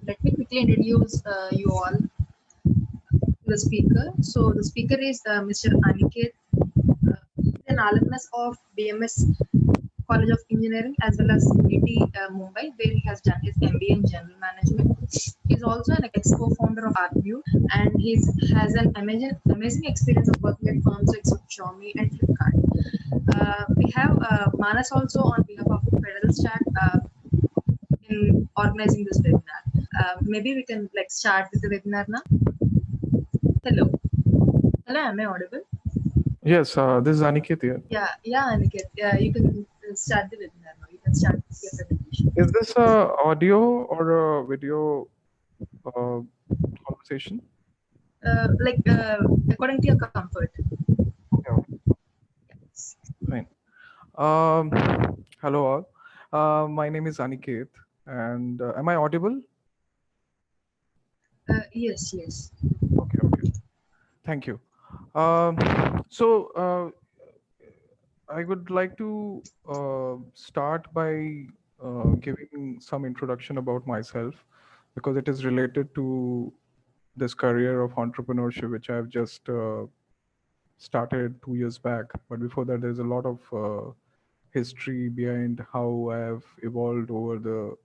let me quickly introduce you all to the speaker. So the speaker is Mr. Aniket, an alumnus of BMS College of Engineering as well as IIT Mumbai, where he has done his MBA in General Management. He's also an ex-co-founder of ArtView, and he has an amazing experience of working at firms like Xiaomi and Flipkart. We have Manas also on behalf of Federal Stack in organizing this webinar. Maybe we can like start with the webinar now. Hello. Hello, am I audible? Yes, this is Aniket here. Yeah, Aniket. Yeah, you can start the webinar now. You can start your presentation. Is this a audio or a video uh, conversation? Like according to your comfort. Okay, okay, fine. Hello all. My name is Aniket, and am I audible? Yes, yes. Okay, okay. Thank you. Um, so I would like to start by giving some introduction about myself because it is related to this career of entrepreneurship, which I've just started 2 years back. But before that, there's a lot of history behind how I have evolved over the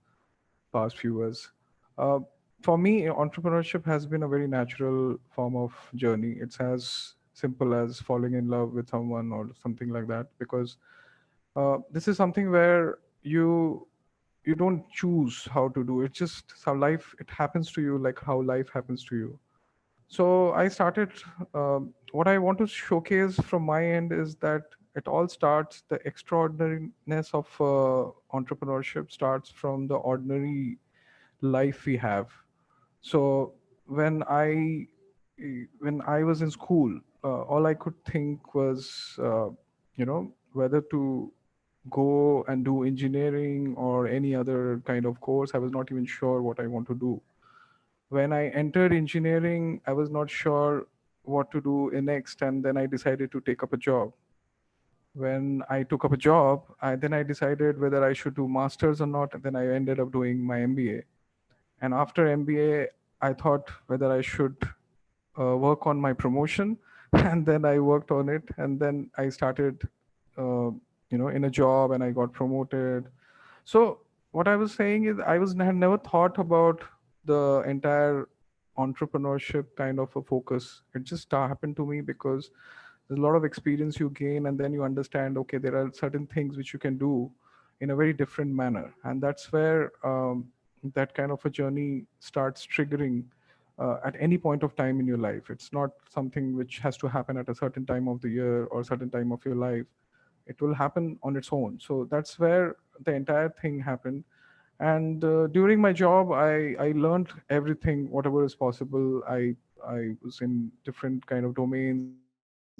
past few years. Uh, for me, entrepreneurship has been a very natural form of journey. It's as simple as falling in love with someone or something like that, because this is something where you don't choose how to do it. It's just some life. It happens to you like how life happens to you. So I started. What I want to showcase from my end is that it all starts. The extraordinariness of entrepreneurship starts from the ordinary life we have. So when I when I was in school, all I could think was, whether to go and do engineering or any other kind of course. I was not even sure what I want to do. When I entered engineering, I was not sure what to do next, and then I decided to take up a job. When I took up a job, then I decided whether I should do masters or not. And then I ended up doing my MBA. And after MBA, I thought whether I should work on my promotion, and then I worked on it, and then I started, in a job, and I got promoted. So what I was saying is, had never thought about the entire entrepreneurship kind of a focus. It just happened to me because there's a lot of experience you gain, and then you understand, okay, there are certain things which you can do in a very different manner, and that's where that kind of a journey starts triggering at any point of time in your life. It's not something which has to happen at a certain time of the year or certain time of your life. It will happen on its own. So that's where the entire thing happened. And during my job, I learned everything whatever is possible. I was in different kind of domains.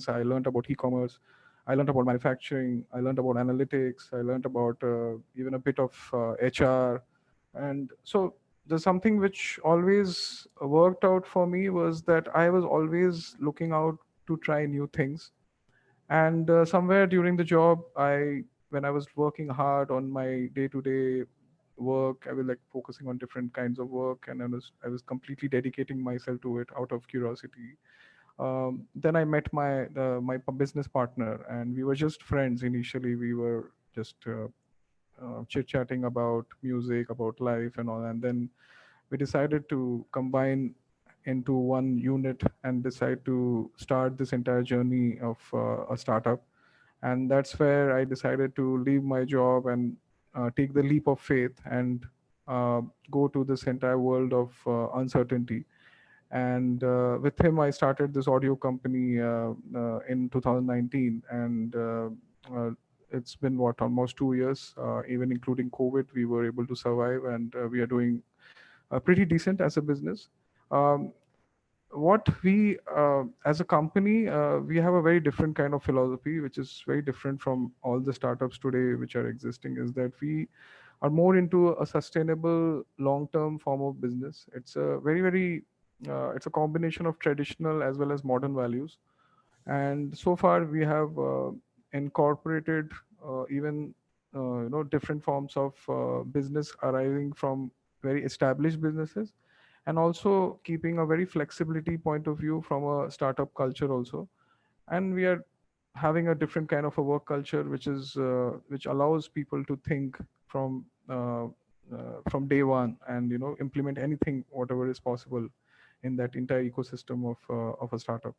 I learned about e-commerce, I learned about manufacturing, I learned about analytics, I learned about even a bit of HR. And so there's something which always worked out for me was that I was always looking out to try new things. And somewhere during the job, when I was working hard on my day-to-day work, I was like focusing on different kinds of work, and I was completely dedicating myself to it out of curiosity. Then I met my business partner, and we were just friends initially. We were just chit chatting about music, about life, and all. And then we decided to combine into one unit and decide to start this entire journey of a startup. And that's where I decided to leave my job and take the leap of faith and go to this entire world of uncertainty. And with him, I started this audio company in 2019, and it's been what, almost 2 years. Even including COVID, we were able to survive, and we are doing pretty decent as a business. Um, what we as a company, we have a very different kind of philosophy, which is very different from all the startups today which are existing. Is that we are more into a sustainable long-term form of business. It's a very it's a combination of traditional as well as modern values. And so far we have incorporated even different forms of business arising from very established businesses, and also keeping a very flexibility point of view from a startup culture also. And we are having a different kind of a work culture, which allows people to think from from day one, and implement anything whatever is possible in that entire ecosystem of a startup.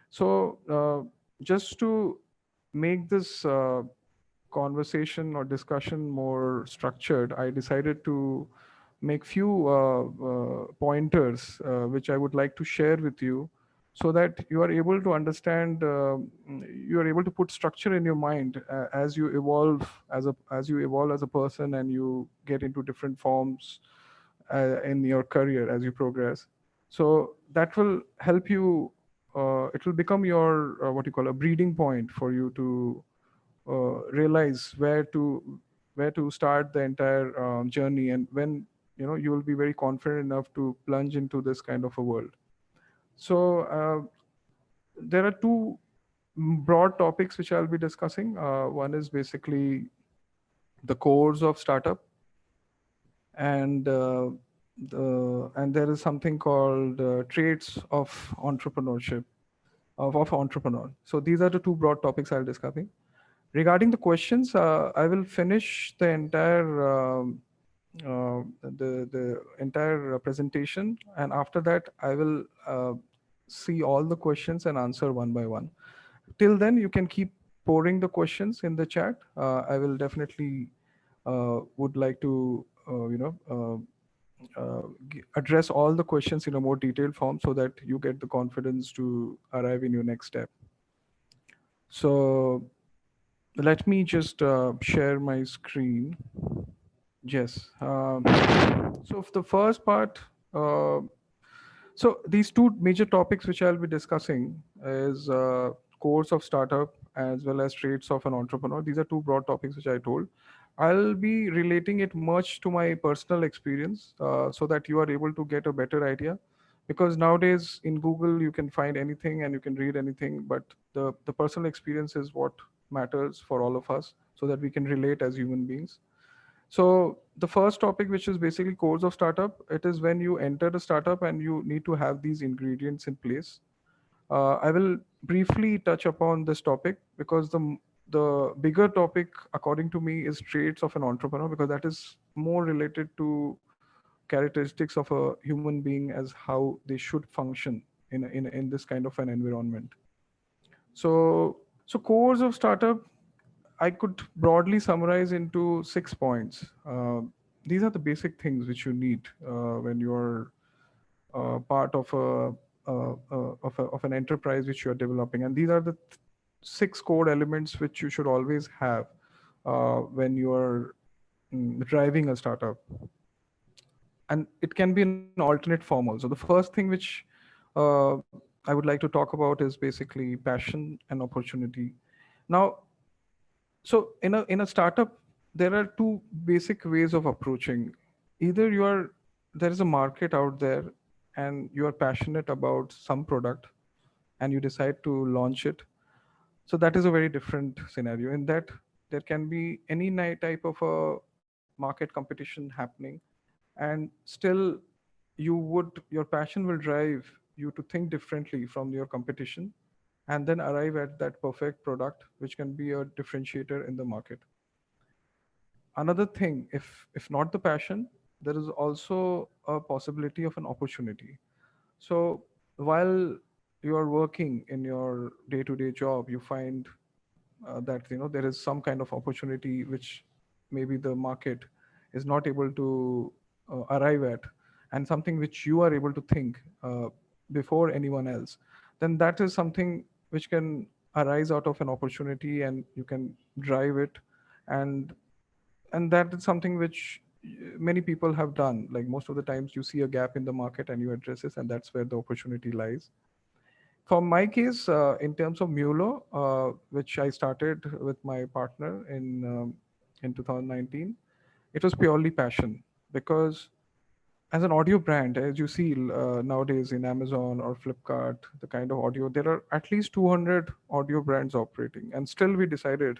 So just to make this conversation or discussion more structured, I decided to make few pointers which I would like to share with you, so that you are able to understand, you are able to put structure in your mind as you evolve as a person, and you get into different forms in your career as you progress. So that will help you. It will become your what you call a breeding point for you to realize where to start the entire journey, and when you will be very confident enough to plunge into this kind of a world. So there are two broad topics which I'll be discussing. One is basically the cores of startup, and there is something called traits of entrepreneurship of entrepreneur. So these are the two broad topics I'll discussing. Regarding the questions, I will finish the entire presentation, and after that, I will see all the questions and answer one by one. Till then, you can keep pouring the questions in the chat. I will definitely would like to address all the questions in a more detailed form, so that you get the confidence to arrive in your next step. So let me just share my screen. Yes. So the first part, uh, so these two major topics which I'll be discussing is course of startup as well as traits of an entrepreneur. These are two broad topics which I told. I'll be relating it much to my personal experience, so that you are able to get a better idea. Because nowadays in Google you can find anything and you can read anything, but the personal experience is what matters for all of us, so that we can relate as human beings. So the first topic, which is basically cores of startup, it is when you enter the startup and you need to have these ingredients in place. I will briefly touch upon this topic, because the bigger topic, according to me, is traits of an entrepreneur, because that is more related to characteristics of a human being, as how they should function in this kind of an environment. So cores of startup, I could broadly summarize into 6 points. These are the basic things which you need when you're part of of an enterprise which you are developing, and these are the six core elements which you should always have when you are driving a startup. And it can be an alternate form also. The first thing which I would like to talk about is basically passion and opportunity. Now, so in a startup, there are two basic ways of approaching. Either there is a market out there, and you are passionate about some product, and you decide to launch it. So that is a very different scenario. In that, there can be any type of a market competition happening, and still your passion will drive you to think differently from your competition, and then arrive at that perfect product which can be a differentiator in the market. Another thing, if not the passion, there is also a possibility of an opportunity. So while you are working in your day-to-day job, you find that there is some kind of opportunity which maybe the market is not able to arrive at, and something which you are able to think before anyone else, then that is something which can arise out of an opportunity, and you can drive it. And and that is something which many people have done. Like, most of the times you see a gap in the market and you address it, and that's where the opportunity lies. For my case, in terms of Mulo, which I started with my partner in 2019, it was purely passion. Because as an audio brand, as you see nowadays in Amazon or Flipkart, the kind of audio, there are at least 200 audio brands operating, and still we decided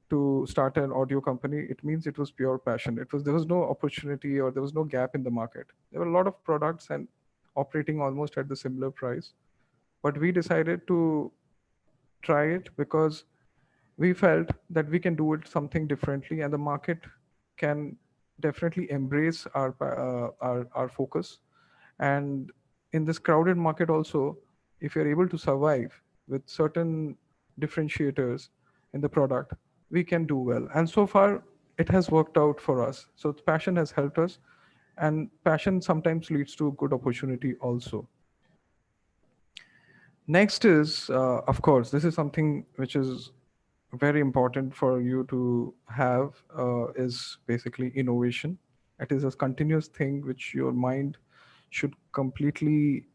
to start an audio company, it means it was pure passion. There was no opportunity or there was no gap in the market. There were a lot of products and operating almost at the similar price. But we decided to try it because we felt that we can do it something differently, and the market can definitely embrace our focus. And in this crowded market also, if you're able to survive with certain differentiators in the product, we can do well. And so far it has worked out for us. So passion has helped us, and passion sometimes leads to good opportunity also. Next is, of course, this is something which is very important for you to have, is basically innovation. It is a continuous thing which your mind should completely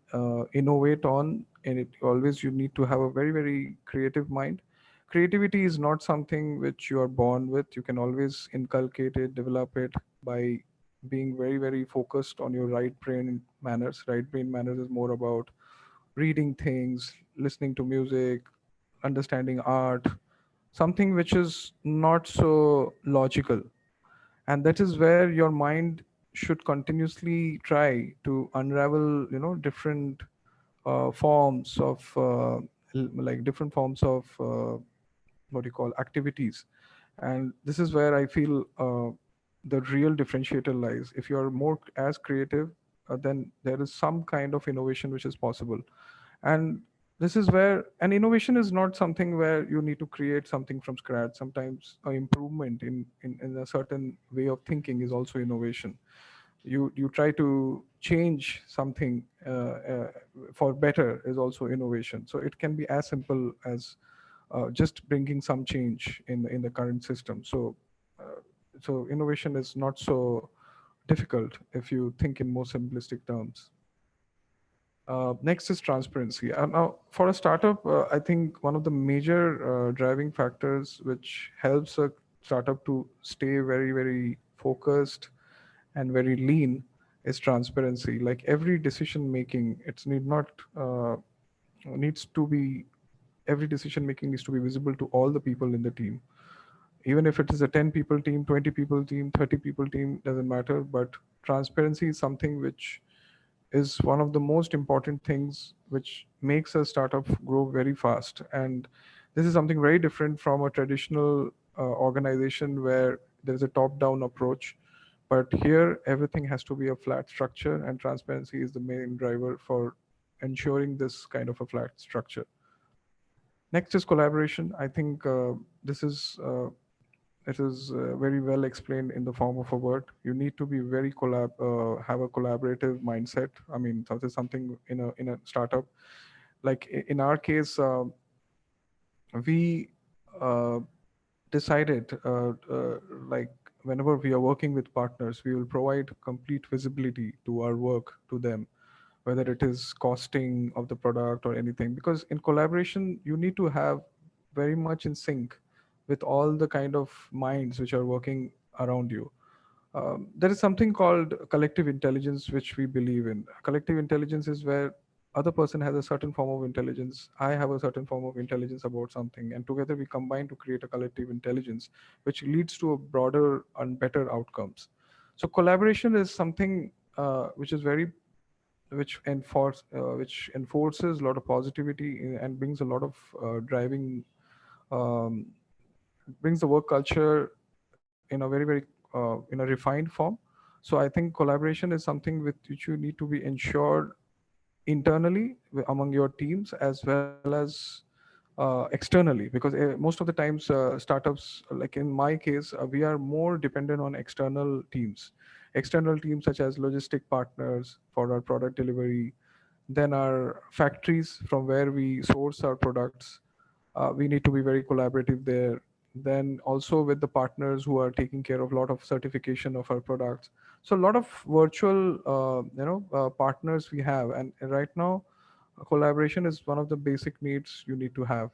innovate on, and it always, you need to have a very, very creative mind. Creativity is not something which you are born with. You can always inculcate it, develop it by being very, very focused on your right brain manners. Right brain manners is more about reading things, listening to music, understanding art, something which is not so logical. And that is where your mind should continuously try to unravel, different forms of like different forms of what you call activities. And this is where I feel the real differentiator lies. If you are more as creative, then there is some kind of innovation which is possible. And this is where an innovation is not something where you need to create something from scratch. Sometimes an improvement in a certain way of thinking is also innovation. You try to change something for better is also innovation. So it can be as simple as just bringing some change in the current system. Uh, so innovation is not so difficult if you think in more simplistic terms. Next is transparency. Now, for a startup, I think one of the major driving factors which helps a startup to stay very, very focused and very lean is transparency. Like every decision making, it's need not needs to be every decision making needs to be visible to all the people in the team. Even if it is a 10 people team, 20 people team, 30 people team, doesn't matter. But transparency is something which is one of the most important things which makes a startup grow very fast. And this is something very different from a traditional organization where there's a top down approach. But here everything has to be a flat structure, and transparency is the main driver for ensuring this kind of a flat structure. Next is collaboration. I think this is it is very well explained in the form of a word. You need to be very have a collaborative mindset. I mean, that is something in a startup. Like in our case, we uh, decided like whenever we are working with partners, we will provide complete visibility to our work to them, whether it is costing of the product or anything. Because in collaboration, you need to have very much in sync with all the kind of minds which are working around you. There is something called collective intelligence which we believe in. Collective intelligence is where other person has a certain form of intelligence, I have a certain form of intelligence about something, and together we combine to create a collective intelligence which leads to a broader and better outcomes. So collaboration is something which is very which enforces a lot of positivity and brings a lot of driving um, brings the work culture in a very, very in a refined form. So I think collaboration is something with which you need to be ensured internally among your teams as well as externally, because most of the times startups, like in my case, we are more dependent on external teams such as logistic partners for our product delivery, then our factories from where we source our products. We need to be very collaborative there. Then also with the partners who are taking care of a lot of certification of our products. So a lot of virtual partners we have. And right now collaboration is one of the basic needs you need to have,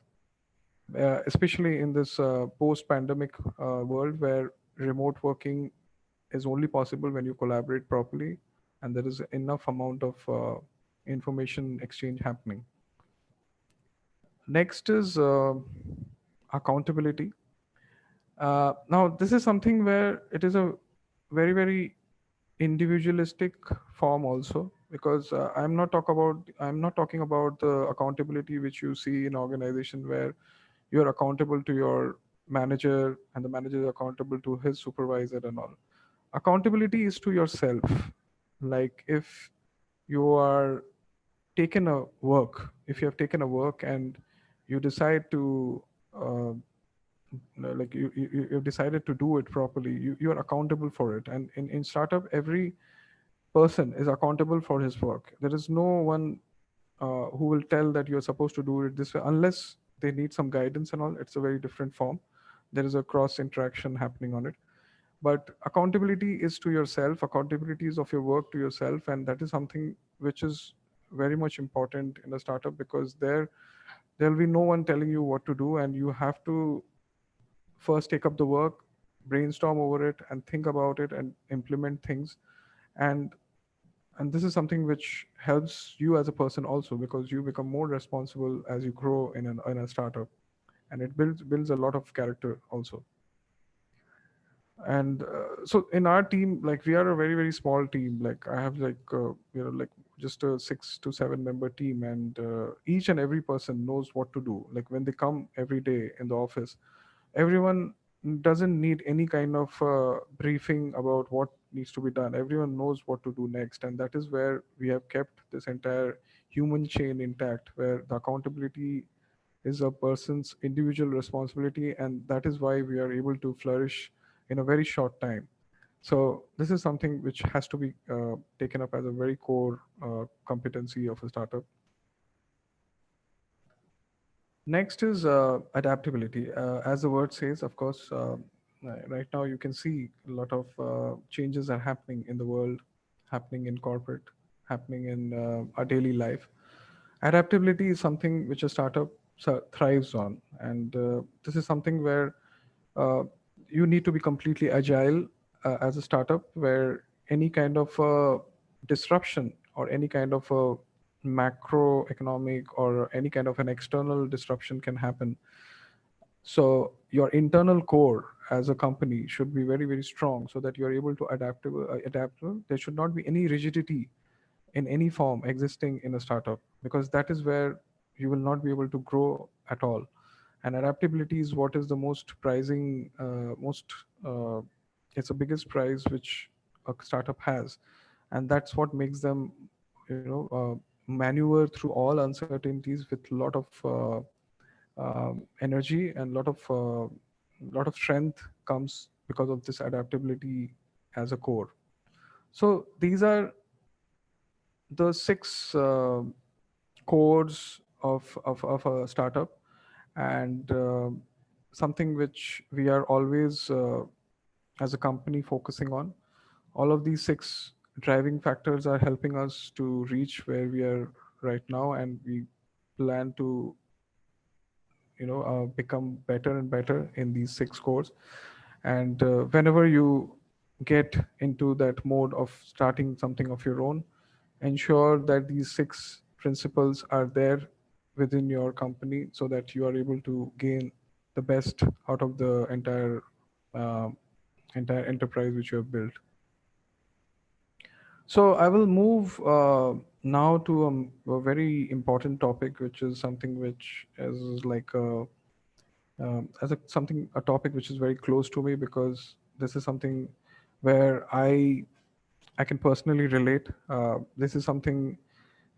especially in this post pandemic world where remote working is only possible when you collaborate properly and there is enough amount of information exchange happening. Next is accountability. Now, this is something where it is a very, very individualistic form also, because I'm not talking about the accountability which you see in organization where you're accountable to your manager and the manager is accountable to his supervisor and all. Accountability is to yourself. Like if you are taken a work, if you have taken a work and you decide to uh, like you've decided to do it properly, you're accountable for it. And in startup, every person is accountable for his work. There is no one who will tell that you're supposed to do it this way unless they need some guidance and all. It's a very different form. There is a cross interaction happening on it. But accountability is to yourself, accountability is of your work to yourself, and that is something which is very much important in a startup, because there'll be no one telling you what to do, and you have to first take up the work, brainstorm over it, and think about it and implement things. And and this is something which helps you as a person also, because you become more responsible as you grow in a startup, and it builds a lot of character also. And so in our team, like we are a very very small team. Like I have like just a 6 to 7 member team, and each and every person knows what to do. Like when they come every day in the office, everyone doesn't need any kind of briefing about what needs to be done. Everyone knows what to do next, and that is where we have kept this entire human chain intact, where the accountability is a person's individual responsibility, and that is why we are able to flourish in a very short time. So this is something which has to be taken up as a very core competency of a startup. Next is adaptability. As the word says, of course, right now you can see a lot of changes are happening in the world, happening in corporate, happening in our daily life. Adaptability is something which a startup thrives on, and this is something where uh, you need to be completely agile as a startup, where any kind of disruption or any kind of a macroeconomic or any kind of an external disruption can happen. So your internal core as a company should be very very strong, so that you are able to adaptable. There should not be any rigidity in any form existing in a startup, because that is where you will not be able to grow at all. And adaptability is what is the most pricing most it's the biggest prize which a startup has, and that's what makes them maneuver through all uncertainties with a lot of energy, and lot of strength comes because of this adaptability as a core. So these are the six cores of a startup, and something which we are always as a company focusing on. All of these six driving factors are helping us to reach where we are right now, and we plan to become better and better in these six cores. And whenever you get into that mode of starting something of your own, ensure that these six principles are there within your company, so that you are able to gain the best out of the uh, entire enterprise which you have built. So I will move now to a very important topic, which is something which is like as a topic which is very close to me, because this is something where I can personally relate. This is something.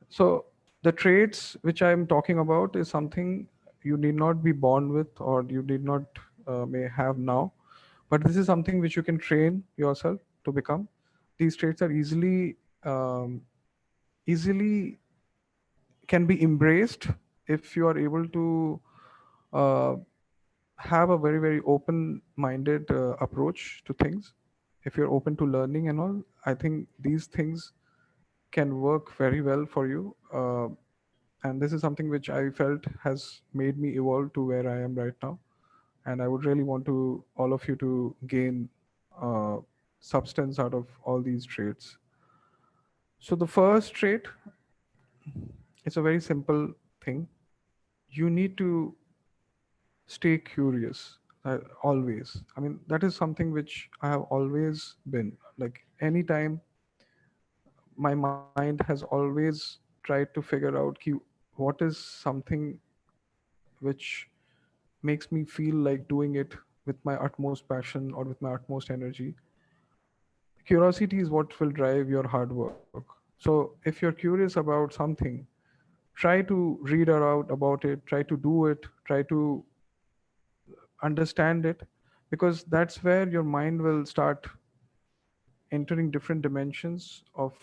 So the traits which I'm talking about is something you need not be born with, or you need not may have now, but this is something which you can train yourself to become. These traits are easily can be embraced if you are able to uh, have a very very open minded approach to things. If you're open to learning and all, I think these things can work very well for you. And this is something which I felt has made me evolve to where I am right now, and I would really want to all of you to gain uh, substance out of all these traits. So the first trait is a very simple thing. You need to stay curious. Always. I mean, that is something which I have always been. Like anytime, my mind has always tried to figure out what is something which makes me feel like doing it with my utmost passion or with my utmost energy. Curiosity is what will drive your hard work. So if you're curious about something, try to read around about it, try to do it, try to understand it, because that's where your mind will start entering different dimensions of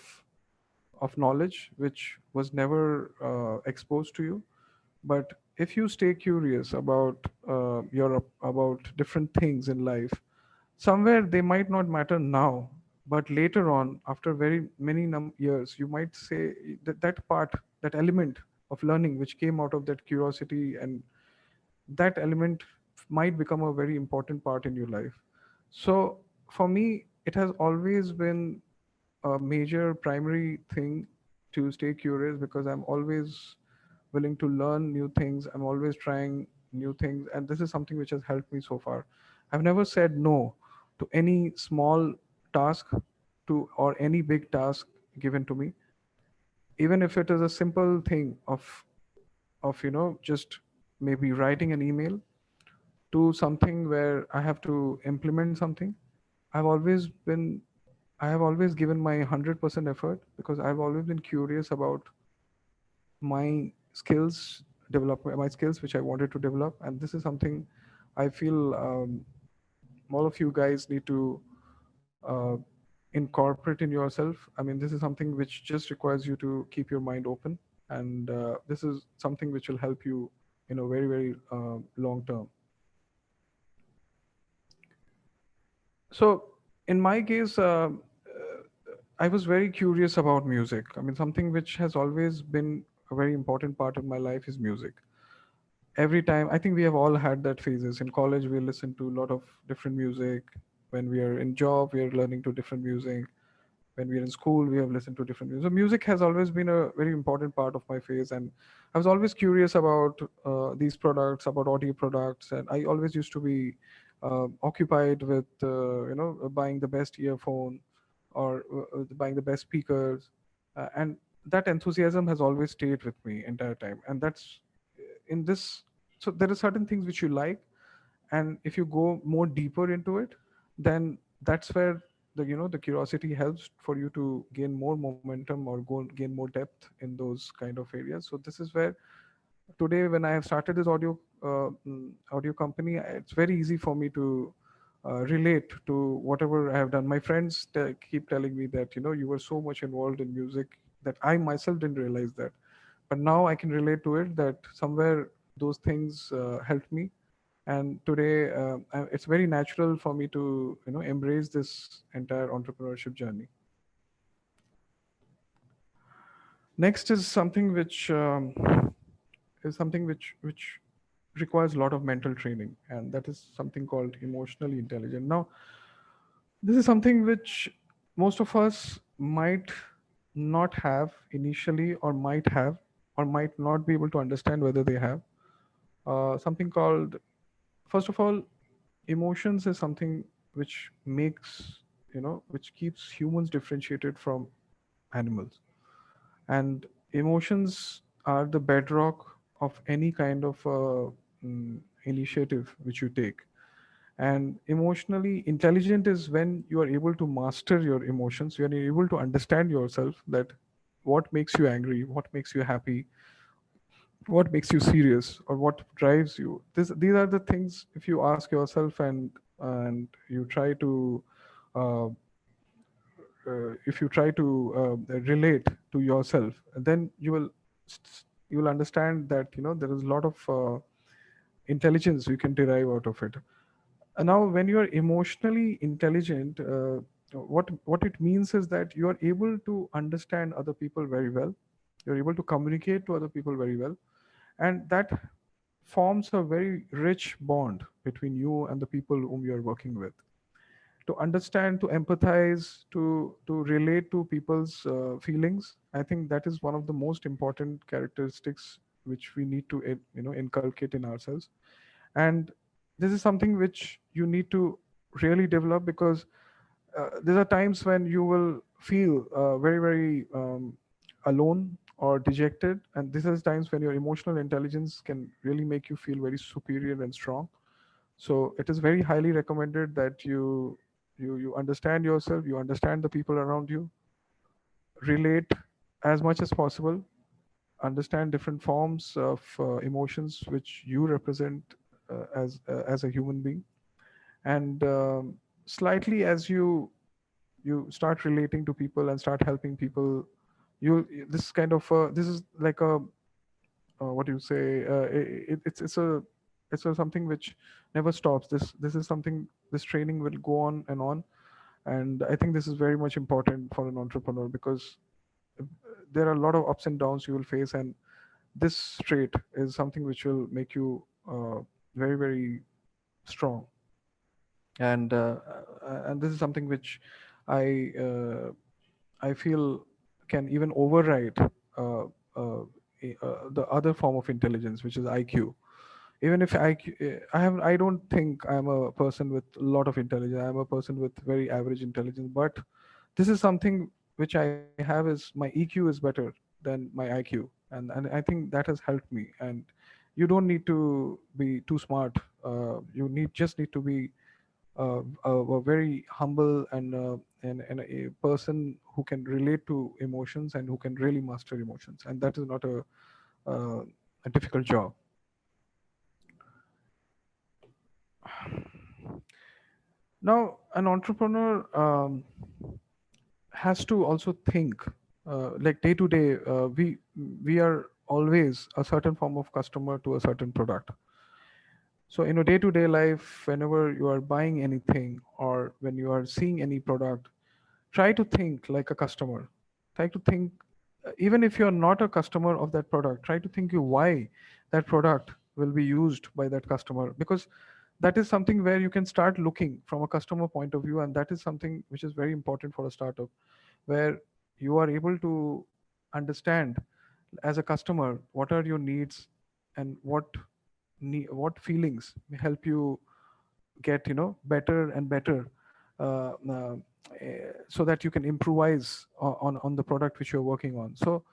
knowledge which was never exposed to you. But if you stay curious about your about different things in life, somewhere they might not matter now, but later on, after very many years, you might say that that part, that element of learning which came out of that curiosity, and that element might become a very important part in your life. So for me, it has always been a major primary thing to stay curious, because I'm always willing to learn new things. I'm always trying new things. And this is something which has helped me so far. I've never said no to any small task to or any big task given to me, even if it is a simple thing of just maybe writing an email to something where I have to implement something. I've always been I have always given my 100% effort, because I've always been curious about my skills, develop my skills which I wanted to develop. And this is something I feel all of you guys need to uh, incorporate in yourself. I mean, this is something which just requires you to keep your mind open, and this is something which will help you in a very, very long term. So in my case, I was very curious about music. I mean, something which has always been a very important part of my life is music. Every time, I think we have all had that phases. In college, we listen to a lot of different music. When we are in job, we are learning to different music. When we are in school, we have listened to different music. So music has always been a very important part of my phase. And I was always curious about these products, about audio products. And I always used to be occupied with buying the best earphone, or buying the best speakers. And that enthusiasm has always stayed with me entire time. And that's in this. So there are certain things which you like, and if you go more deeper into it, then that's where the curiosity helps for you to gain more momentum, or gain more depth in those kind of areas. So this is where today, when I have started this audio company, it's very easy for me to relate to whatever I have done. My friends keep telling me that you were so much involved in music that I myself didn't realize that, but now I can relate to it, that somewhere those things helped me. And today, it's very natural for me to embrace this entire entrepreneurship journey. Next is something which requires a lot of mental training, and that is something called emotionally intelligent. Now, this is something which most of us might not have initially, or might have, or might not be able to understand whether they have. Something called, first of all, emotions is something which makes, which keeps humans differentiated from animals. And emotions are the bedrock of any kind of initiative which you take. And emotionally intelligent is when you are able to master your emotions, you are able to understand yourself, that what makes you angry, what makes you happy, what makes you serious, or what drives you. These are the things, if you ask yourself, and you try to uh, if you try to relate to yourself, then you will understand that there is a lot of intelligence you can derive out of it. And now, when you are emotionally intelligent, what it means is that you are able to understand other people very well. You're able to communicate to other people very well, and that forms a very rich bond between you and the people whom you are working with. To understand, to empathize, to relate to people's feelings, I think that is one of the most important characteristics which we need to inculcate in ourselves. And this is something which you need to really develop, because there are times when you will feel very very alone or dejected, and this is times when your emotional intelligence can really make you feel very superior and strong. So it is very highly recommended that you understand yourself, you understand the people around you, relate as much as possible, understand different forms of emotions which you represent as a human being. And slightly as you start relating to people and start helping people, you this kind of this is like a what do you say, it's a something which never stops. This is something, this training will go on and on. And I think this is very much important for an entrepreneur, because uh, there are a lot of ups and downs you will face, and this trait is something which will make you very very strong. And this is something which i uh, I feel can even override uh, uh, the other form of intelligence, which is IQ. Even if I don't think I'm a person with a lot of intelligence. I'm a person with very average intelligence, but this is something which I have is my EQ is better than my IQ, and I think that has helped me. And you don't need to be too smart. You need to be a very humble and a person who can relate to emotions and who can really master emotions, and that is not uh, a difficult job. Now, an entrepreneur has to also think, like day to day. We are always a certain form of customer to a certain product. So in a day to day life, whenever you are buying anything or when you are seeing any product, try to think like a customer. Try to think, even if you're not a customer of that product, try to think you why that product will be used by that customer, because that is something where you can start looking from a customer point of view. And that is something which is very important for a startup, where you are able to understand as a customer what are your needs, and what feelings may help you get better and better, so that you can improvise on the product which you're working on. So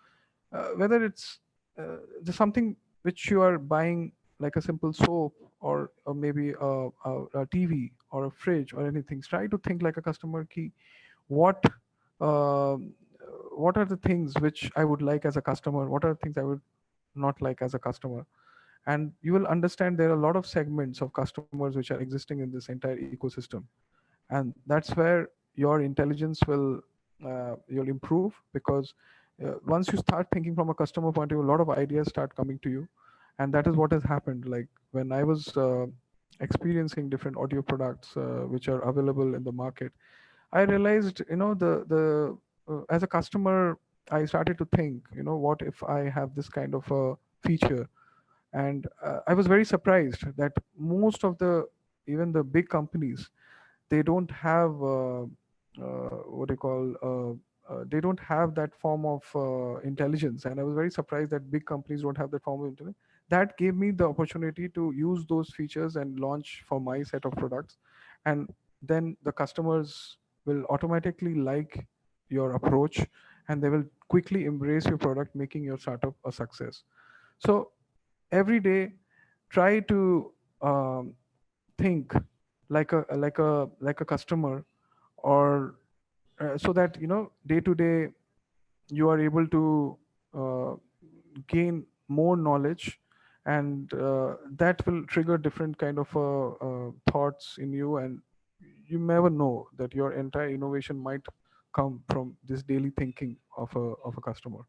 whether it's just something which you are buying, like a simple soap, or maybe TV or a fridge or anything, try to think like a customer key. What um, what are the things which I would like as a customer, what are the things I would not like as a customer. And you will understand there are a lot of segments of customers which are existing in this entire ecosystem. And that's where your intelligence will you'll improve, because once you start thinking from a customer point of view, a lot of ideas start coming to you. And that is what has happened. Like when I was experiencing different audio products which are available in the market, I realized, as a customer, I started to think, what if I have this kind of a feature. And I was very surprised that most of the, even the big companies, they don't have what do you call they don't have that form of intelligence. And I was very surprised that big companies don't have that form of intelligence. That gave me the opportunity to use those features and launch for my set of products. And then the customers will automatically like your approach, and they will quickly embrace your product, making your startup a success. So every day, try to think like a customer, or so that day to day you are able to uh, gain more knowledge. And that will trigger different kind of thoughts in you. And you never know that your entire innovation might come from this daily thinking of a customer.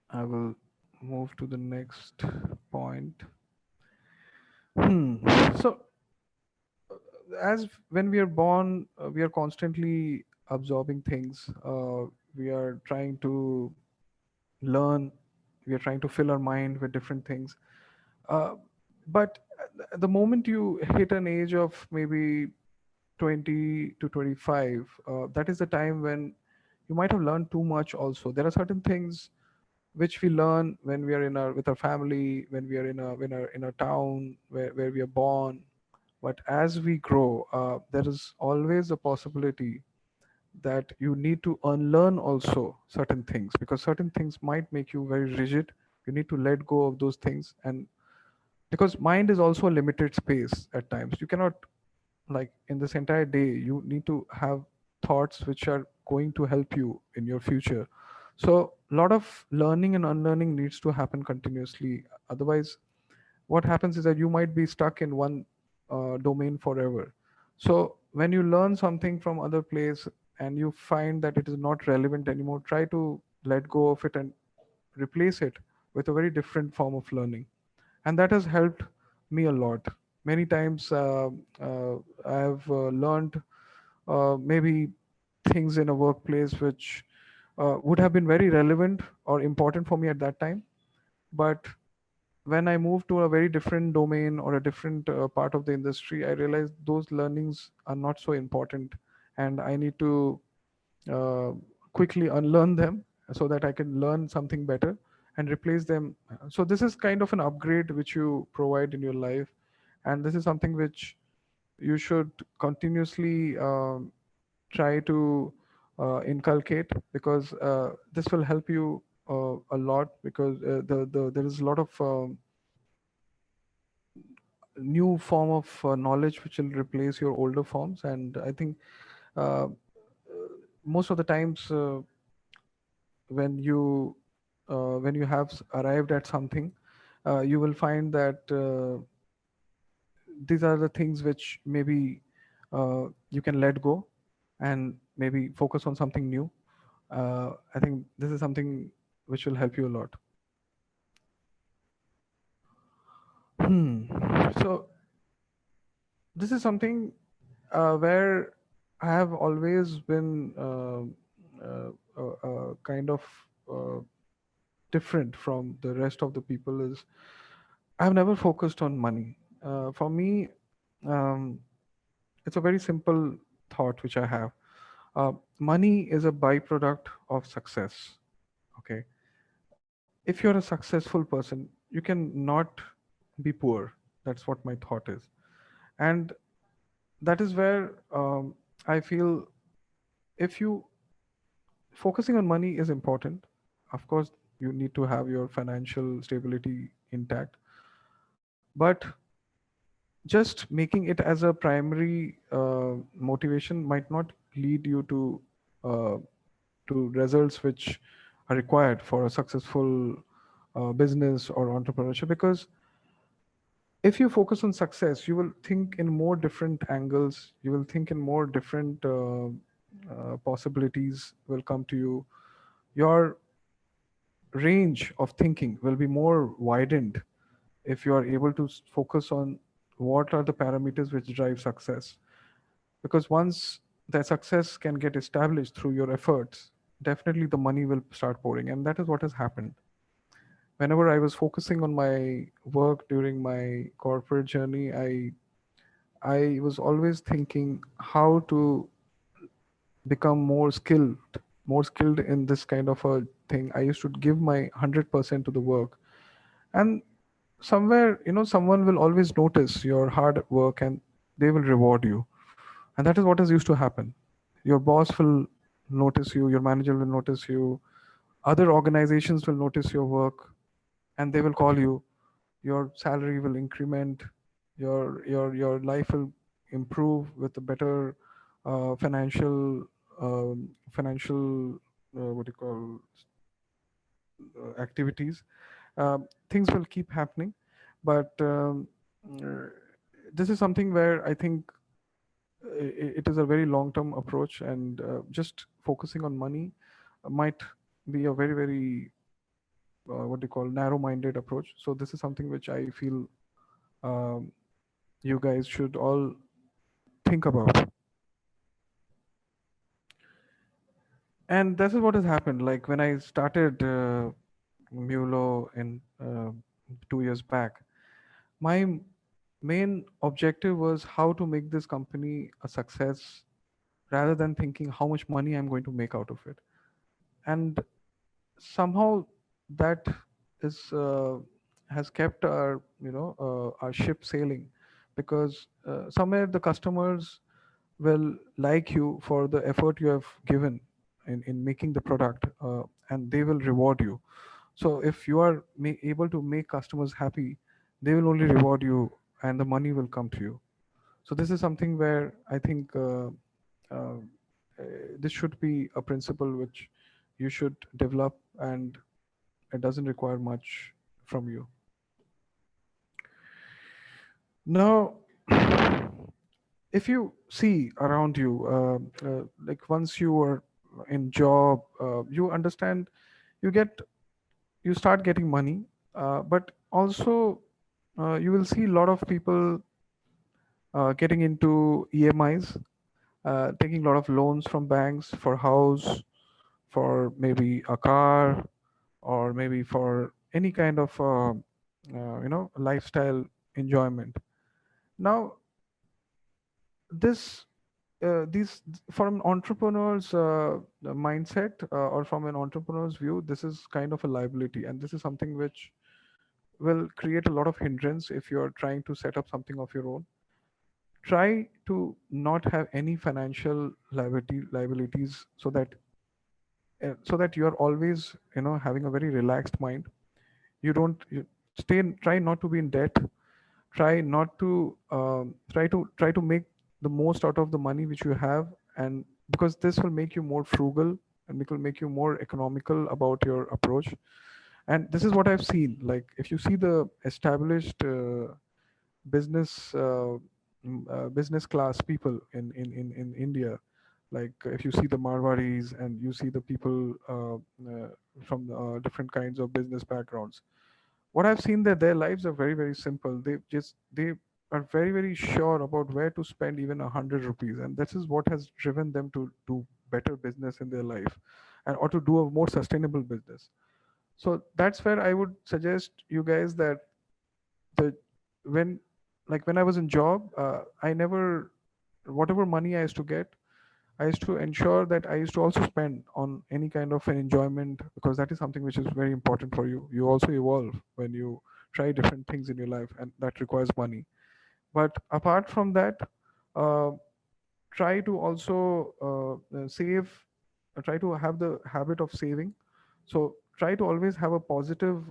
I will move to the next point. So as when we are born, we are constantly absorbing things. We are trying to learn. We are trying to fill our mind with different things. Uh, but the moment you hit an age of maybe 20 to 25, that is the time when you might have learned too much also. There are certain things which we learn when we are in our with our family, when we are in a town where we are born. But as we grow, there is always a possibility that you need to unlearn also certain things, because certain things might make you very rigid. You need to let go of those things. And because mind is also a limited space at times, you cannot, like, in this entire day you need to have thoughts which are going to help you in your future. So a lot of learning and unlearning needs to happen continuously. Otherwise, what happens is that you might be stuck in one domain forever. So when you learn something from other place and you find that it is not relevant anymore, try to let go of it and replace it with a very different form of learning. And that has helped me a lot. Many times I have learned maybe things in a workplace which would have been very relevant or important for me at that time, but when I moved to a very different domain or a different part of the industry, I realized those learnings are not so important, and I need to uh, quickly unlearn them so that I can learn something better and replace them. So this is kind of an upgrade which you provide in your life, and this is something which you should continuously try to inculcate, because this will help you a lot, because there is a lot of new form of knowledge which will replace your older forms. And I think uh, most of the times when you when you have arrived at something, you will find that these are the things which maybe you can let go and maybe focus on something new. I think this is something which will help you a lot. So this is something where I have always been kind of uh, different from the rest of the people. Is I've never focused on money. For me, um, it's a very simple thought which I have. Money is a byproduct of success. Okay, if you're a successful person, you can not be poor. That's what my thought is, and that is where I feel if you focusing on money is important. Of course, you need to have your financial stability intact, but just making it as a primary motivation might not lead you uh, to results which are required for a successful business or entrepreneurship. Because if you focus on success, you will think in more different angles, you will think in more different possibilities will come to you. Your range of thinking will be more widened if you are able to focus on what are the parameters which drive success. Because once that success can get established through your efforts, definitely the money will start pouring. And that is what has happened. Whenever I was focusing on my work during my corporate journey, I was always thinking how to become more skilled in this kind of a thing. I used to give my 100% to the work. And somewhere, someone will always notice your hard work and they will reward you. And that is what is used to happen. Your boss will notice you, your manager will notice you, other organizations will notice your work, and they will call you. Your salary will increment, your life will improve with a better financial what do you call activities. Things will keep happening, but uh, this is something where I think it is a very long term approach, and just focusing on money might be a very very what do you call narrow minded approach. So this is something which I feel um, you guys should all think about. And this is what has happened. Like when I started Mulo in 2 years back, my main objective was how to make this company a success rather than thinking how much money I'm going to make out of it. And somehow that is has kept our our ship sailing, because somewhere the customers will like you for the effort you have given in making the product, and they will reward you. So if you are able to make customers happy, they will only reward you, and the money will come to you. So this is something where I think uh, this should be a principle which you should develop, and it doesn't require much from you. Now, if you see around you, like once you are in job, you understand, you get, you start getting money, but also you will see a lot of people getting into EMIs, taking a lot of loans from banks for house, for maybe a car, or maybe for any kind of lifestyle enjoyment. Now, this these from an entrepreneur's mindset, or from an entrepreneur's view, this is kind of a liability, and this is something which will create a lot of hindrance if you are trying to set up something of your own. Try to not have any financial liabilities, so that you are always having a very relaxed mind. You don't you try not to be in debt. Try not to try to make the most out of the money which you have, and because this will make you more frugal, and it will make you more economical about your approach. And this is what I've seen. Like, if you see the established business business class people in India, like if you see the Marwaris, and you see the people from different kinds of business backgrounds, what I've seen, that their lives are very, very simple. They are very, very sure about where to spend even 100 rupees, and this is what has driven them to do better business in their life, and or to do a more sustainable business. So that's where I would suggest you guys that the when when I was in job, I never, whatever money I used to get, I used to ensure that I used to also spend on any kind of an enjoyment, because that is something which is very important for you. You also evolve when you try different things in your life, and that requires money. But apart from that, uh, try to also save, try to have the habit of saving. So try to always have a positive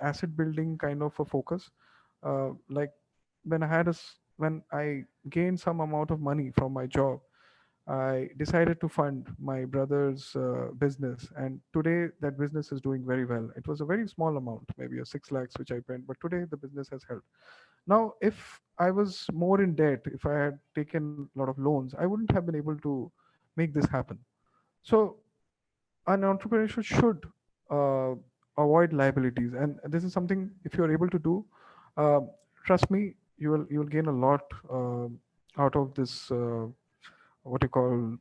asset building kind of a focus. Like, when I gained some amount of money from my job, I decided to fund my brother's business, and today that business is doing very well. It was a very small amount, maybe a 6 lakhs, which I spent, but today the business has helped. Now, if I was more in debt, if I had taken a lot of loans, I wouldn't have been able to make this happen. So, an entrepreneur should uh, avoid liabilities, and this is something, if you are able to do, uh, trust me, you will gain a lot out of this. What you call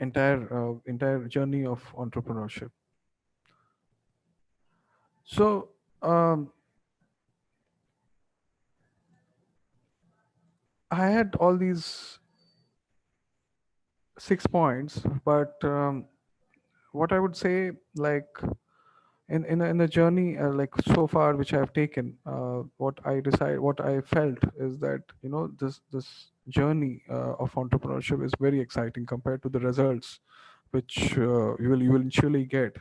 entire journey of entrepreneurship. So I had all these 6 points, but what I would say, like, in a journey, like so far which I have taken, what I felt is that this journey of entrepreneurship is very exciting compared to the results which you will eventually get.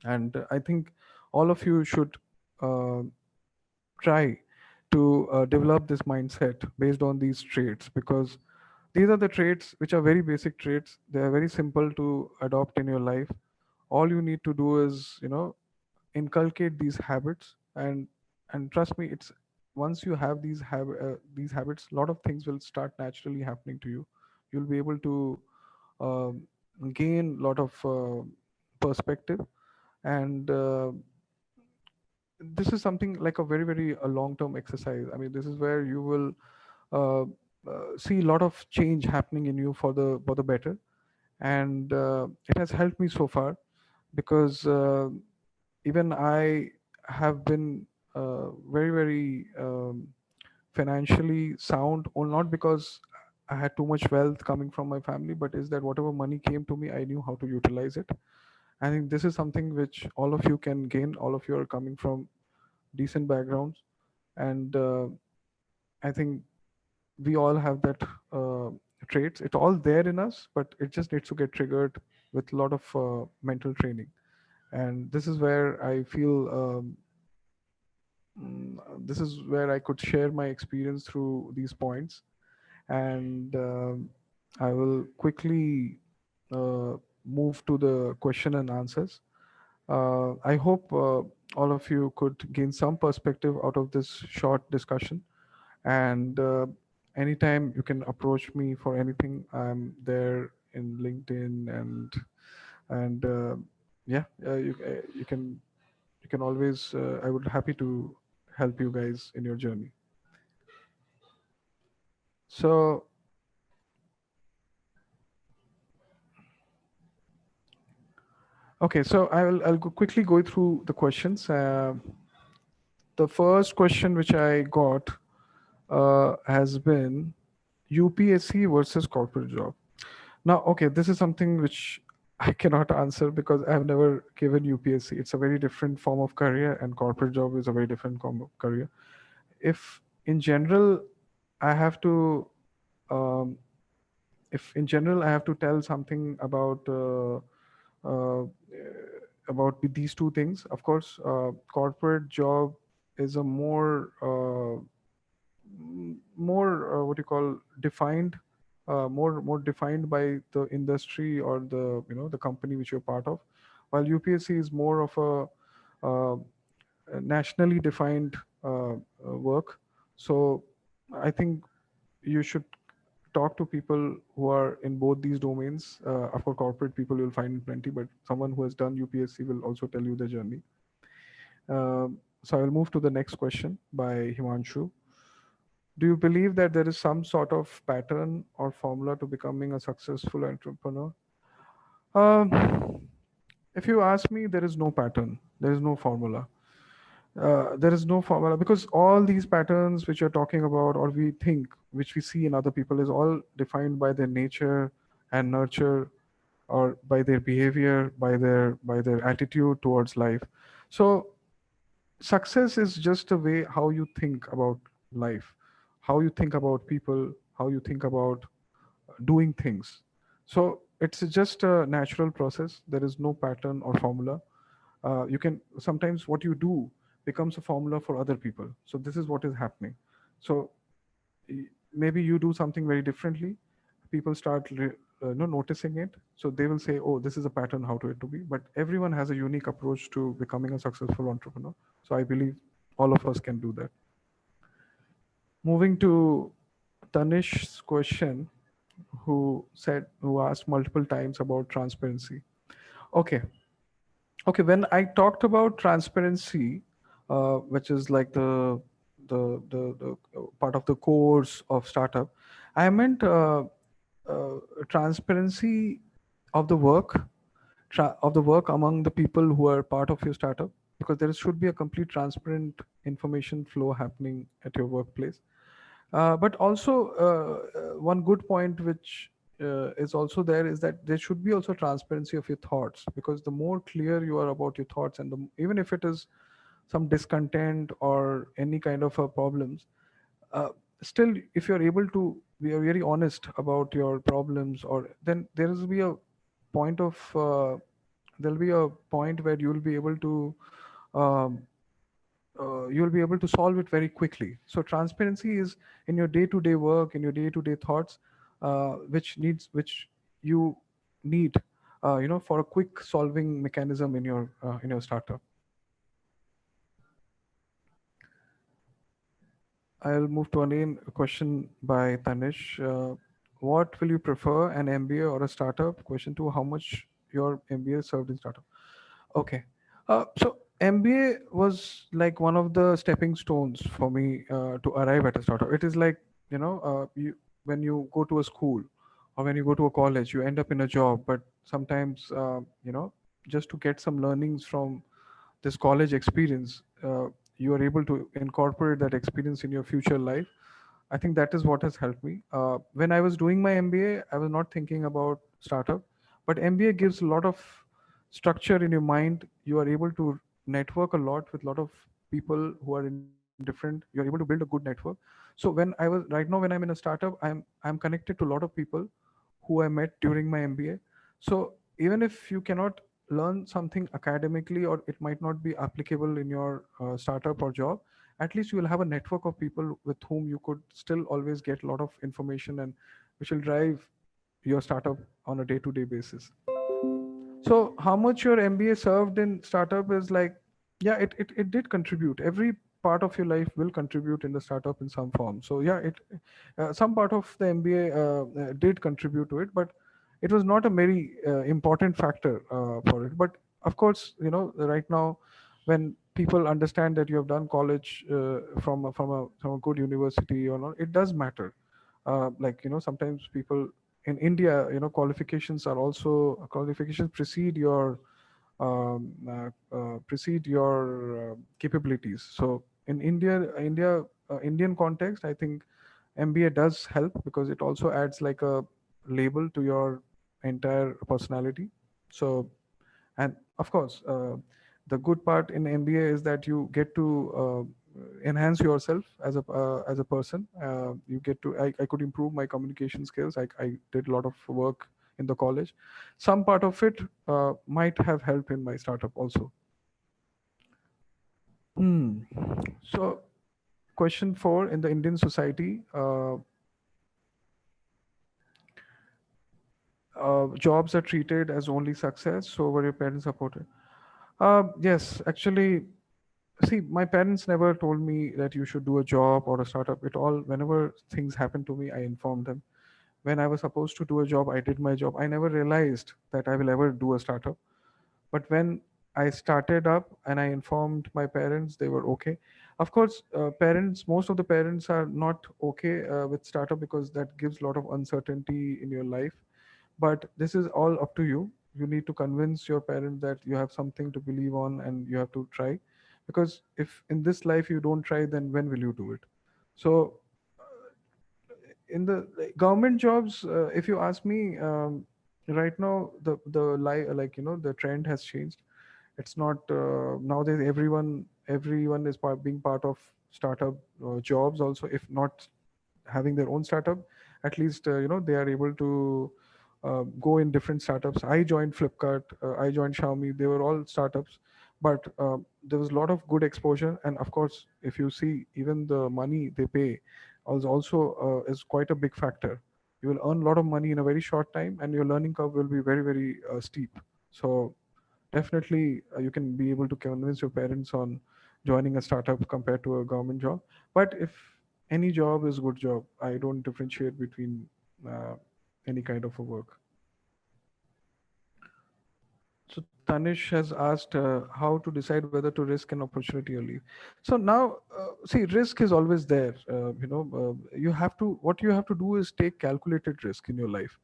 And I think all of you should uh, try to develop this mindset based on these traits, because these are the traits which are very basic traits. They are very simple to adopt in your life. All you need to do is inculcate these habits, and trust me, it's once you have these habits, a lot of things will start naturally happening to you. You'll be able to um, gain a lot of perspective, and this is something like a very, very a long term exercise. I mean, this is where you will uh, see a lot of change happening in you for the better. And it has helped me so far, because even I have been very, very financially sound, or not because I had too much wealth coming from my family, but is that whatever money came to me, I knew how to utilize it. I think this is something which all of you can gain. All of you are coming from decent backgrounds, and I think we all have that uh, traits. It's all there in us, but it just needs to get triggered with a lot of mental training. And this is where I feel this is where I could share my experience through these points. And I will quickly move to the question and answers. I hope all of you could gain some perspective out of this short discussion. And anytime you can approach me for anything, I'm there in LinkedIn, and yeah, you can always. I would happy to help you guys in your journey. So okay, so I'll quickly go through the questions. The first question which I got has been UPSC versus corporate job. Now, okay, this is something which I cannot answer because I've never given UPSC. It's a very different form of career, and corporate job is a very different form of career. If in general, I have to, um, if in general I have to tell something uh, about these two things, of course, corporate job is a more what you call defined, more defined by the industry or the the company which you're part of, while UPSC is more of a nationally defined work. So I think you should talk to people who are in both these domains. For corporate people, you'll find plenty, but someone who has done UPSC will also tell you the journey. So I will move to the next question by Himanshu. Do you believe that there is some sort of pattern or formula to becoming a successful entrepreneur? Um, if you ask me, there is no pattern. There is no formula. There is no formula because all these patterns which you're talking about, or we think, which we see in other people, is all defined by their nature and nurture, or by their behavior, by their attitude towards life. So success is just a way how you think about life, how you think about people, how you think about doing things. So it's just a natural process. There is no pattern or formula. You can sometimes what you do becomes a formula for other people. So this is what is happening. So maybe you do something very differently, people start noticing it, so they will say, oh, this is a pattern how to it to be. But everyone has a unique approach to becoming a successful entrepreneur, so I believe all of us can do that. Moving to Tanish's question, who asked multiple times about transparency. Okay. Okay, when I talked about transparency, which is like the part of the course of startup, I meant transparency of the work, of the work among the people who are part of your startup, because there should be a complete transparent information flow happening at your workplace. But also, one good point which is also there is that there should be also transparency of your thoughts, because the more clear you are about your thoughts, and even if it is some discontent or any kind of problems, uh, still, if you're able to be very honest about your problems, or then there will be a point of there'll be a point where you'll be able to um, you'll be able to solve it very quickly. So transparency is in your day-to-day work, in your day-to-day thoughts, which you need, for a quick solving mechanism in your startup. I'll move to again a question by Tanish. What will you prefer, an MBA or a startup? Question two: how much your MBA served in startup? Okay. So MBA was like one of the stepping stones for me to arrive at a startup. It is like, when you go to a school or when you go to a college, you end up in a job, but sometimes, just to get some learnings from this college experience, you are able to incorporate that experience in your future life. I think that is what has helped me. When I was doing my MBA, I was not thinking about startup, but MBA gives a lot of structure in your mind, you are able to network a lot with a lot of people who are indifferent. You're able to build a good network. So when I was right now, when I'm in a startup, I'm connected to a lot of people who I met during my MBA. So even if you cannot learn something academically, or it might not be applicable in your startup or job, at least you will have a network of people with whom you could still always get a lot of information, and which will drive your startup on a day-to-day basis. So how much your MBA served in startup is like, yeah, it did contribute. Every part of your life will contribute in the startup in some form. So yeah, it some part of the MBA did contribute to it, but it was not a very important factor for it. But of course, right now, when people understand that you have done college from a good university or not, it does matter. Like sometimes people in India, qualifications precede your capabilities. So in Indian context, I think MBA does help because it also adds like a label to your entire personality. So, and of course, the good part in MBA is that you get to enhance yourself as a person. You get to I could improve my communication skills. I did a lot of work in the college. Some part of it might have helped in my startup also. Hmm. So, question four: in the Indian society, jobs are treated as only success. So, were your parents supported? Yes, actually, see, my parents never told me that you should do a job or a startup. It all, whenever things happen to me, I informed them. When I was supposed to do a job, I did my job. I never realized that I will ever do a startup. But when I started up and I informed my parents, they were okay. Of course, most of the parents are not okay with startup because that gives a lot of uncertainty in your life. But this is all up to you. You need to convince your parents that you have something to believe on and you have to try. Because if in this life you don't try, then when will you do it? So in the government jobs, if you ask me, right now the trend has changed. It's not nowadays everyone is being part of startup jobs also, if not having their own startup. At least they are able to go in different startups. I joined Flipkart, I joined Xiaomi, they were all startups. But there was a lot of good exposure, and of course, if you see, even the money they pay is quite a big factor. You will earn a lot of money in a very short time, and your learning curve will be very, very steep. So definitely you can be able to convince your parents on joining a startup compared to a government job. But if any job is good job, I don't differentiate between uh, any kind of a work. So Tanish has asked how to decide whether to risk an opportunity or leave. So now, see, risk is always there. You have to. What you have to do is take calculated risk in your life.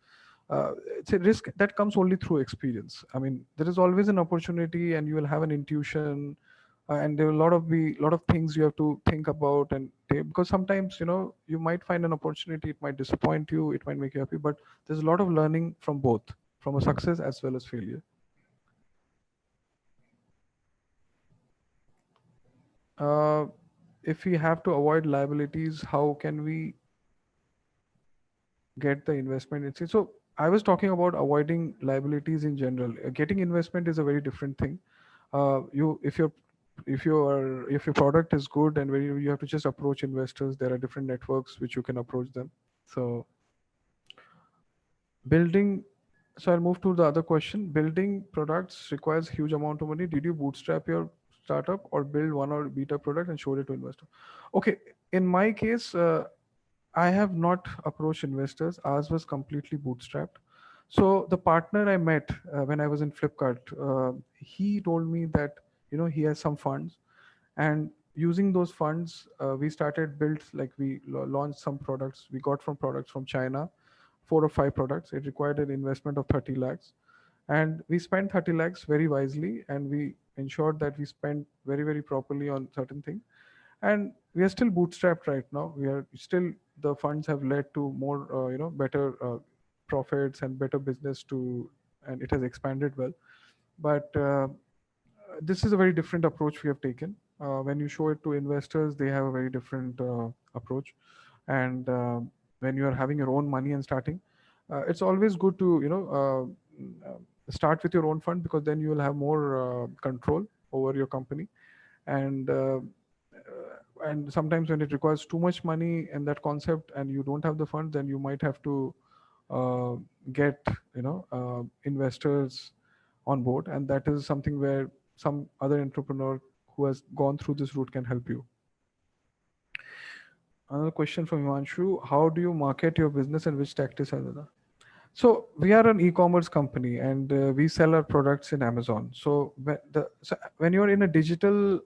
It's a risk that comes only through experience. I mean, there is always an opportunity, and you will have an intuition, and there will lot of things you have to think about and take, because sometimes you might find an opportunity, it might disappoint you, it might make you happy, but there's a lot of learning from both, from a success as well as failure. Uh, if we have to avoid liabilities, how can we get the investment? So I was talking about avoiding liabilities in general. Getting investment is a very different thing. You if your product is good and very, you have to just approach investors. There are different networks which you can approach them. So building. So I'll move to the other question. Building products requires huge amount of money. Did you bootstrap your startup or build one or beta product and showed it to investor? Okay, in my case, I have not approached investors. Ours was completely bootstrapped. So the partner I met when I was in Flipkart, he told me that he has some funds, and using those funds, we started built like launched some products. We got from products from China, 4 or 5 products. It required an investment of 30 lakhs, and we spent 30 lakhs very wisely, and we ensured that we spent very, very properly on certain things. And we are still bootstrapped right now. We are still, the funds have led to more better profits and better business to, and it has expanded well. But this is a very different approach we have taken. When you show it to investors, they have a very different approach. And when you are having your own money and starting, it's always good to start with your own fund, because then you will have more control over your company. And sometimes when it requires too much money in that concept and you don't have the fund, then you might have to uh, get investors on board, and that is something where some other entrepreneur who has gone through this route can help you. Another question from Himanshu: how do you market your business and which tactics are there? So we are an e-commerce company, and we sell our products in Amazon. So when you're in a digital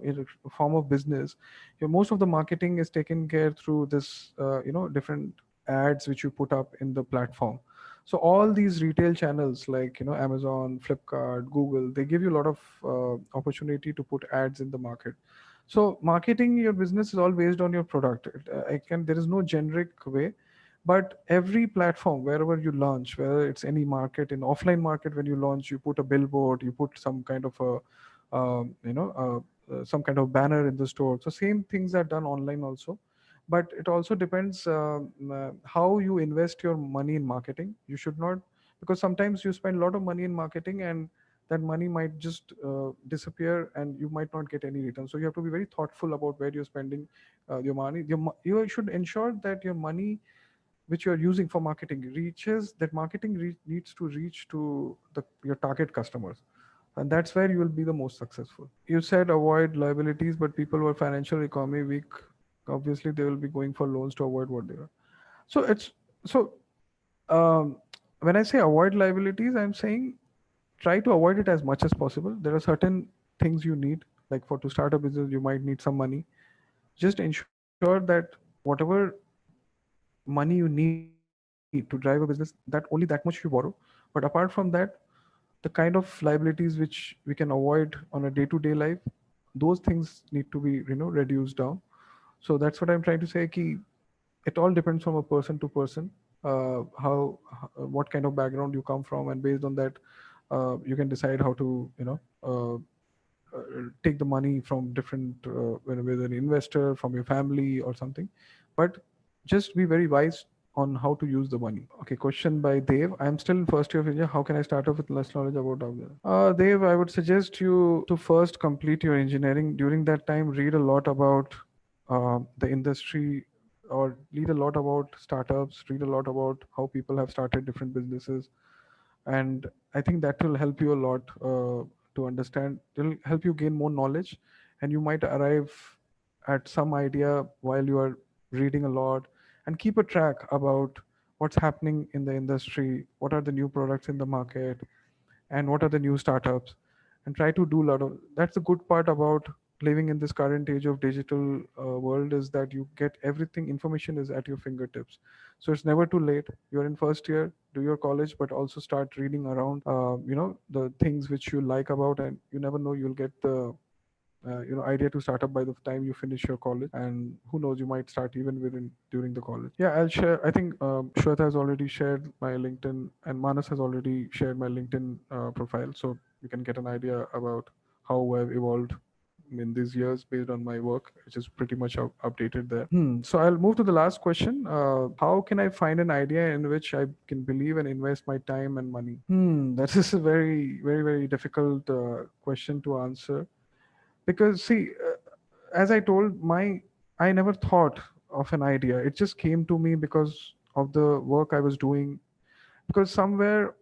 in a form of business, most of the marketing is taken care through this, different ads which you put up in the platform. So all these retail channels like Amazon, Flipkart, Google, they give you a lot of opportunity to put ads in the market. So marketing your business is all based on your product. There is no generic way, but every platform wherever you launch, whether it's any market, in offline market, when you launch, you put a billboard, you put some kind of a some kind of banner in the store. So same things are done online also, but it also depends how you invest your money in marketing. You should not, because sometimes you spend a lot of money in marketing and that money might just disappear and you might not get any return. So you have to be very thoughtful about where you're spending your money. You should ensure that your money which you are using for marketing reaches, that marketing needs to reach to your target customers, and that's where you will be the most successful. You said avoid liabilities, but people who are financial economy weak, obviously they will be going for loans to avoid what they are. So it's so um, when I say avoid liabilities, I'm saying try to avoid it as much as possible. There are certain things you need, like for to start a business you might need some money. Just ensure that whatever money you need to drive a business, that only that much you borrow. But apart from that, the kind of liabilities which we can avoid on a day-to-day life, those things need to be reduced down. So that's what I'm trying to say, ki it all depends from a person to person, what kind of background you come from, and based on that you can decide how to take the money from different, whether an investor, from your family or something. But just be very wise on how to use the money. Okay, question by Dev. I'm still in first year of engineering. How can I start off with less knowledge about out there? Dev, I would suggest you to first complete your engineering. During that time, read a lot about the industry, or read a lot about startups, read a lot about how people have started different businesses, and I think that will help you a lot to understand. It'll help you gain more knowledge, and you might arrive at some idea while you are reading a lot. And keep a track about what's happening in the industry, what are the new products in the market, and what are the new startups, and try to do a lot of. That's the good part about living in this current age of digital world, is that you get everything, information is at your fingertips. So it's never too late. You're in first year, do your college, but also start reading around the things which you like about, and you never know, you'll get the idea to start up by the time you finish your college, and who knows, you might start even within during the college. Yeah, I'll share. I think Shweta has already shared my LinkedIn, and Manas has already shared my LinkedIn profile, so you can get an idea about how I've evolved in these years based on my work, which is pretty much updated there. So I'll move to the last question. How can I find an idea in which I can believe and invest my time and money? That is a very, very, very difficult question to answer, because see, as I told, I never thought of an idea. It just came to me because of the work I was doing. Because somewhere,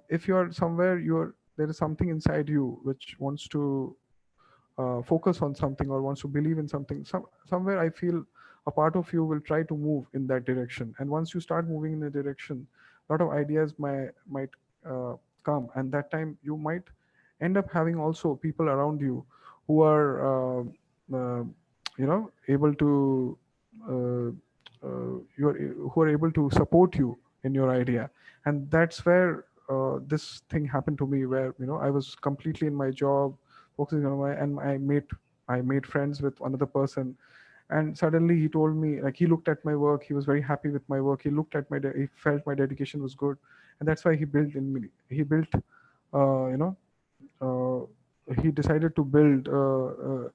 if you're somewhere, you're there is something inside you which wants to focus on something or wants to believe in something. Somewhere I feel a part of you will try to move in that direction, and once you start moving in a direction, a lot of ideas might come, and that time you might end up having also people around you who are able to uh, who are able to support you in your idea. And that's where this thing happened to me, where I was completely in my job, focusing on my, and I made friends with another person, and suddenly he told me, like, he looked at my work, he was very happy with my work, he looked at he felt my dedication was good, and that's why he built you know, he decided to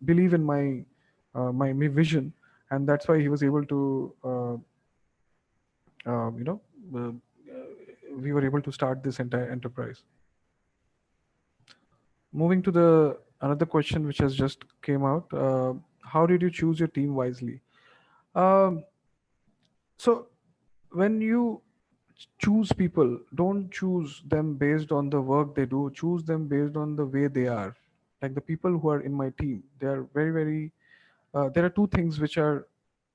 believe in my vision, and that's why he was able to, you know, uh, we were able to start this entire enterprise. Moving to the another question which has just came out, how did you choose your team wisely? Um, so when you choose people, don't choose them based on the work they do, choose them based on the way they are. Like the people who are in my team, they are very there are two things which are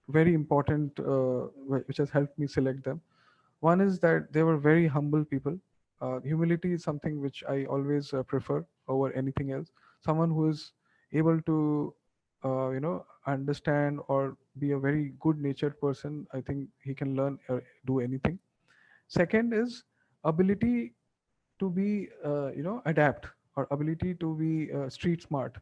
very important, which has helped me select them. One is that they were very humble people. Humility is something which I always prefer over anything else. Someone who is able to, understand or be a very good natured person. I think he can learn or do anything. Second is ability to be, adapt, or ability to be street smart,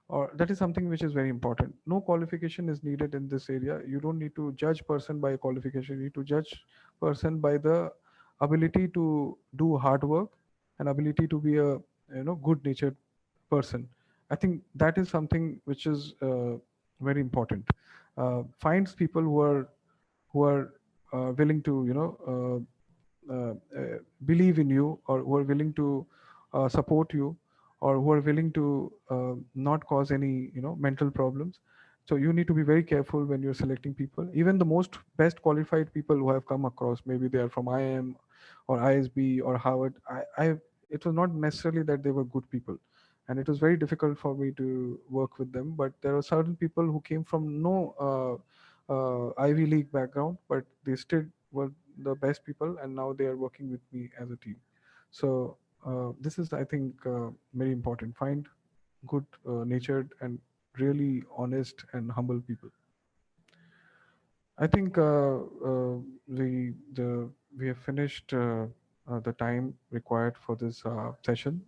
or that is something which is very important. No qualification is needed in this area. You don't need to judge person by qualification. You need to judge person by the ability to do hard work and ability to be a, good natured person. I think that is something which is very important. Finds people who are willing to, believe in you, or who are willing to support you, or who are willing to not cause any, mental problems. So you need to be very careful when you're selecting people. Even the most best qualified people who have come across, maybe they are from IIM or ISB or Harvard, it was not necessarily that they were good people, and it was very difficult for me to work with them. But there are certain people who came from no Ivy League background, but they still were the best people, and now they are working with me as a team. So this is, I think, very important. Find good natured and really honest and humble people. I think we have finished the time required for this session.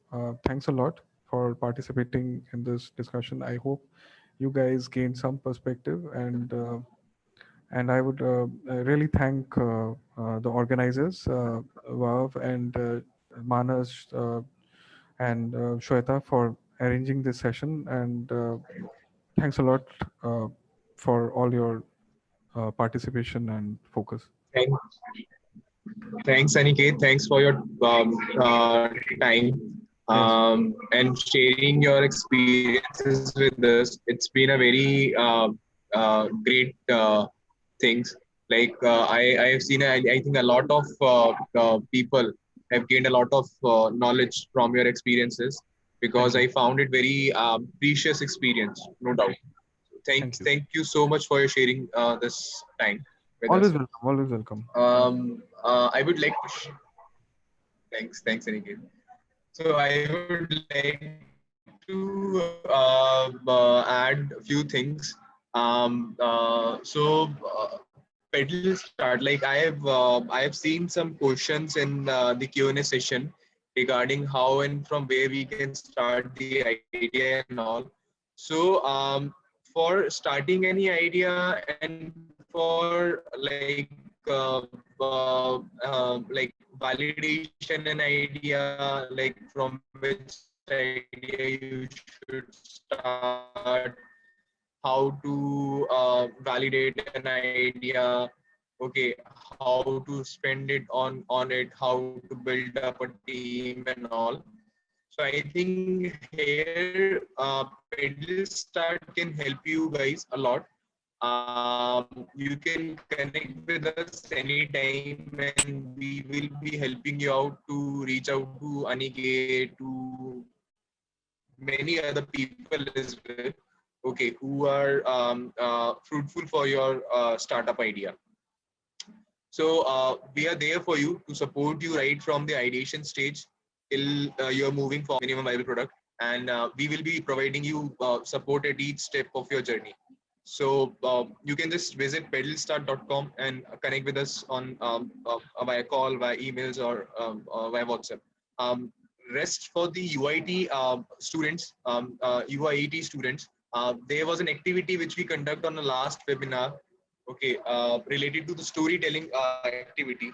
Thanks a lot for participating in this discussion. I hope you guys gained some perspective, and I would really thank the organizers, Vav and Manas, and Shweta, for arranging this session. And thanks a lot for all your participation and focus. Thank, thanks, Aniket. Thanks for your time Yes. and sharing your experiences with us. It's been a very great things. Like I have seen, I think a lot of people have gained a lot of knowledge from your experiences because Thank you. I found it very precious experience, no doubt. Thank you. Thank you so much for your sharing this time with Always us. welcome. Always welcome. I would like to. Thanks, Aniket. So I would like to add a few things. Pedal start. Like I have seen some questions in the Q&A session regarding how and from where we can start the idea and all. So for starting any idea and for like validation an idea, like from which idea you should start, how to validate an idea, okay, how to spend it on it, how to build up a team and all. So I think here Pedal Start can help you guys a lot. You can connect with us anytime and we will be helping you out to reach out to Aniket, to many other people as well, okay, who are fruitful for your startup idea. So we are there for you to support you right from the ideation stage till you're moving forward to minimum viable product, and we will be providing you support at each step of your journey. So you can just visit pedalstart.com and connect with us on via call, via emails, or via WhatsApp. Um, Rest for the UIT students, UIT students, there was an activity which we conduct on the last webinar, okay, related to the storytelling activity.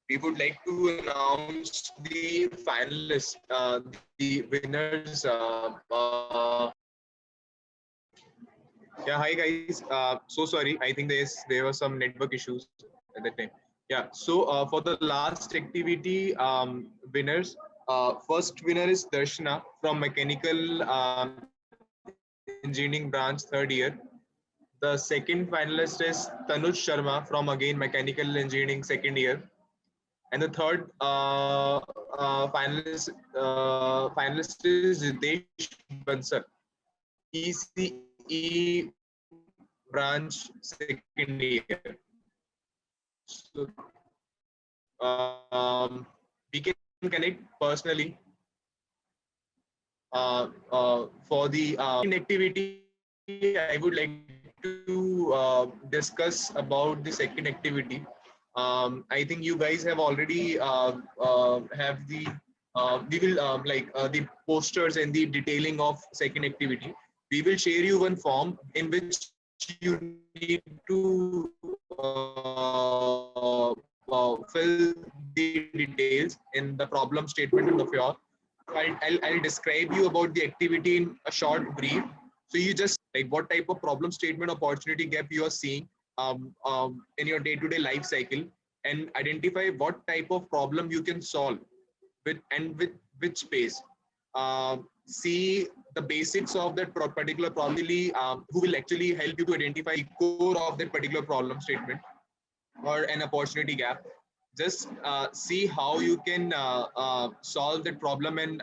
we would like to announce the finalists, the winners. Yeah, hi guys. So sorry. I think there were some network issues at that time. Yeah. So for the last activity, winners. First winner is Darshana from Mechanical Engineering Branch, third year. The second finalist is Tanuj Sharma from again Mechanical Engineering, second year. And the third finalist is Ritesh Bansal, ECE branch second year. So we can connect personally for the activity. I would like to discuss about the second activity. I think you guys have already have the we will the posters and the detailing of second activity. We will share you one form in which you need to fill the details in the problem statement of your. I'll describe you about the activity in a short brief. So you just like what type of problem statement opportunity gap you are seeing in your day-to-day life cycle, and identify what type of problem you can solve with which space. See the basics of that particular problem, who will actually help you to identify the core of that particular problem statement or an opportunity gap. Just see how you can solve that problem and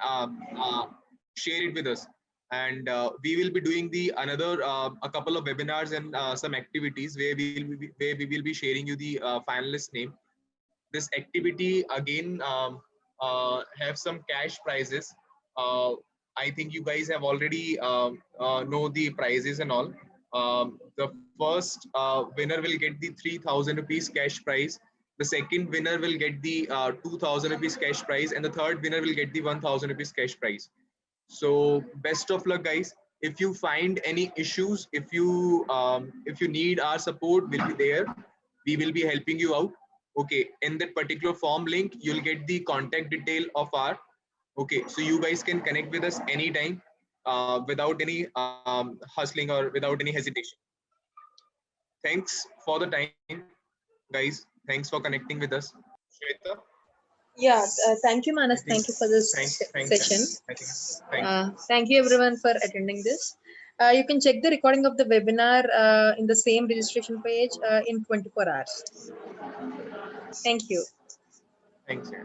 share it with us. And we will be doing the another a couple of webinars and some activities where we will be sharing you the finalist name. This activity again have some cash prizes. uh, I think you guys have already know the prizes and all. The first winner will get the 3,000 rupees cash prize. The second winner will get the 2,000 rupees cash prize, and the third winner will get the 1,000 rupees cash prize. So best of luck, guys. If you find any issues, if you need our support, we'll be there. We will be helping you out. Okay, in that particular form link, you'll get the contact detail of our. Okay, so you guys can connect with us anytime without any hustling or without any hesitation. Thanks for the time, guys. Thanks for connecting with us. Shweta, Yeah, thank you, I Manas. think Thank you for this session. I think thanks. Thank you, everyone, for attending this. You can check the recording of the webinar in the same registration page in 24 hours. Thank you. Thanks. Yeah.